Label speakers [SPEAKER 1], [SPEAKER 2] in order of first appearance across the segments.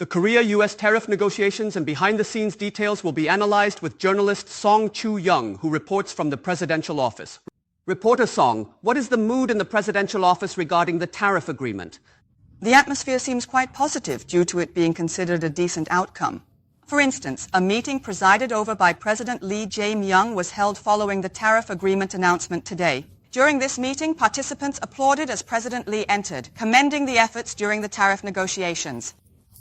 [SPEAKER 1] The Korea-US tariff negotiations and behind-the-scenes details will be analyzed with journalist Song Chu-young, who reports from the presidential office. Reporter Song, what is the mood in the presidential office regarding the tariff agreement?
[SPEAKER 2] The atmosphere seems quite positive due to it being considered a decent outcome. For instance, a meeting presided over by President Lee Jae-myung was held following the tariff agreement announcement today. During this meeting, participants applauded as President Lee entered, commending the efforts during the tariff negotiations.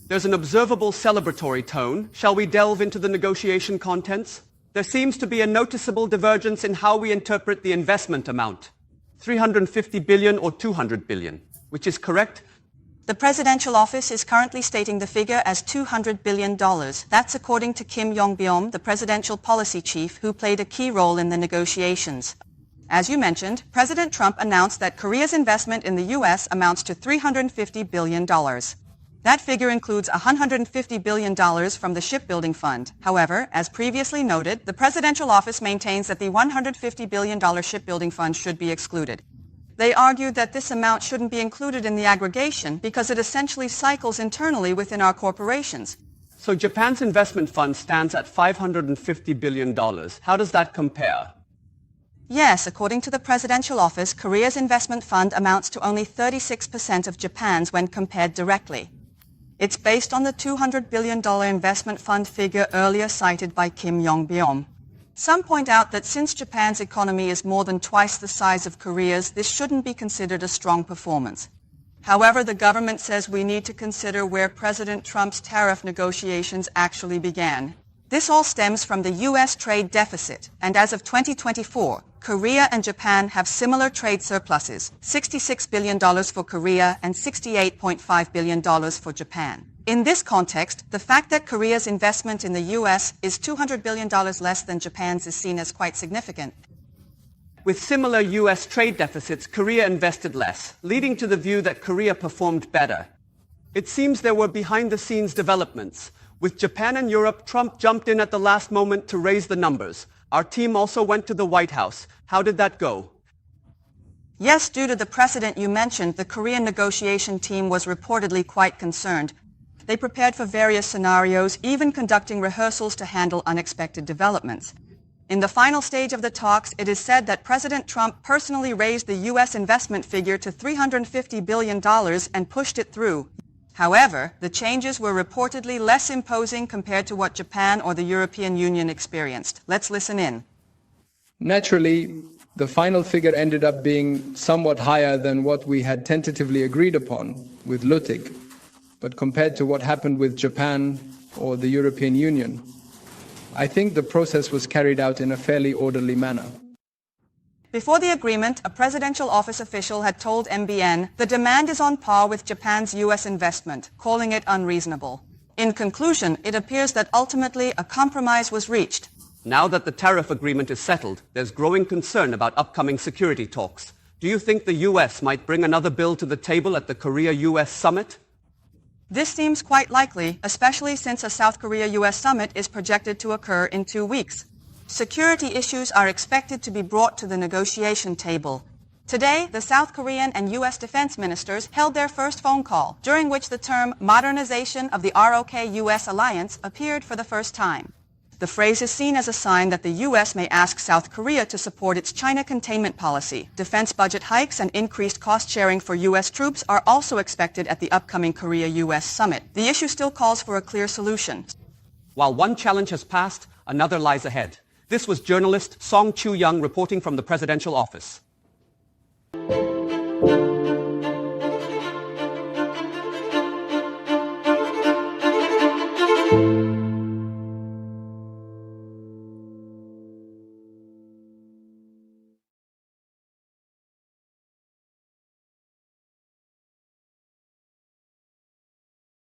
[SPEAKER 1] There's an observable celebratory tone. Shall we delve into the negotiation contents? There seems to be a noticeable divergence in how we interpret the investment amount. 350 billion or 200 billion, which is correct?
[SPEAKER 2] The presidential office is currently stating the figure as $200 billion. That's according to Kim Yong-byom, the presidential policy chief who played a key role in the negotiations. As you mentioned, President Trump announced that Korea's investment in the U.S. amounts to $350 billion. That figure includes $150 billion from the shipbuilding fund. However, as previously noted, the presidential office maintains that the $150 billion shipbuilding fund should be excluded. They argued that this amount shouldn't be included in the aggregation because it essentially cycles internally within our corporations.
[SPEAKER 1] So Japan's investment fund stands at $550 billion. How does that compare?
[SPEAKER 2] Yes, according to the presidential office, Korea's investment fund amounts to only 36% of Japan's when compared directly. It's based on the $200 billion investment fund figure earlier cited by Kim Yong-byom. Some point out that since Japan's economy is more than twice the size of Korea's, this shouldn't be considered a strong performance. However, the government says we need to consider where President Trump's tariff negotiations actually began. This all stems from the U.S. trade deficit, and as of 2024, Korea and Japan have similar trade surpluses, $66 billion for Korea and $68.5 billion for Japan. In this context, the fact that Korea's investment in the U.S. is $200 billion less than Japan's is seen as quite significant.
[SPEAKER 1] With similar U.S. trade deficits, Korea invested less, leading to the view that Korea performed better. It seems there were behind-the-scenes developments. With Japan and Europe, Trump jumped in at the last moment to raise the numbers. Our team also went to the White House. How did that go?
[SPEAKER 2] Yes, due to the precedent you mentioned, the Korean negotiation team was reportedly quite concerned. They prepared for various scenarios, even conducting rehearsals to handle unexpected developments. In the final stage of the talks, it is said that President Trump personally raised the U.S. investment figure to $350 billion and pushed it through. However, the changes were reportedly less imposing compared to what Japan or the European Union experienced. Let's listen in.
[SPEAKER 3] Naturally, the final figure ended up being somewhat higher than what we had tentatively agreed upon with Luttig. But compared to what happened with Japan or the European Union, I think the process was carried out in a fairly orderly manner.
[SPEAKER 2] Before the agreement, a presidential office official had told MBN the demand is on par with Japan's U.S. investment, calling it unreasonable. In conclusion, it appears that ultimately a compromise was reached.
[SPEAKER 1] Now that the tariff agreement is settled, there's growing concern about upcoming security talks. Do you think the U.S. might bring another bill to the table at the Korea-U.S. summit?
[SPEAKER 2] This seems quite likely, especially since a South Korea-U.S. summit is projected to occur in 2 weeks. Security issues are expected to be brought to the negotiation table. Today, the South Korean and U.S. defense ministers held their first phone call, during which the term modernization of the ROK-U.S. alliance appeared for the first time. The phrase is seen as a sign that the U.S. may ask South Korea to support its China containment policy. Defense budget hikes and increased cost sharing for U.S. troops are also expected at the upcoming Korea-U.S. summit. The issue still calls for a clear solution.
[SPEAKER 1] While one challenge has passed, another lies ahead. This was journalist Song Chu-young reporting from the presidential office.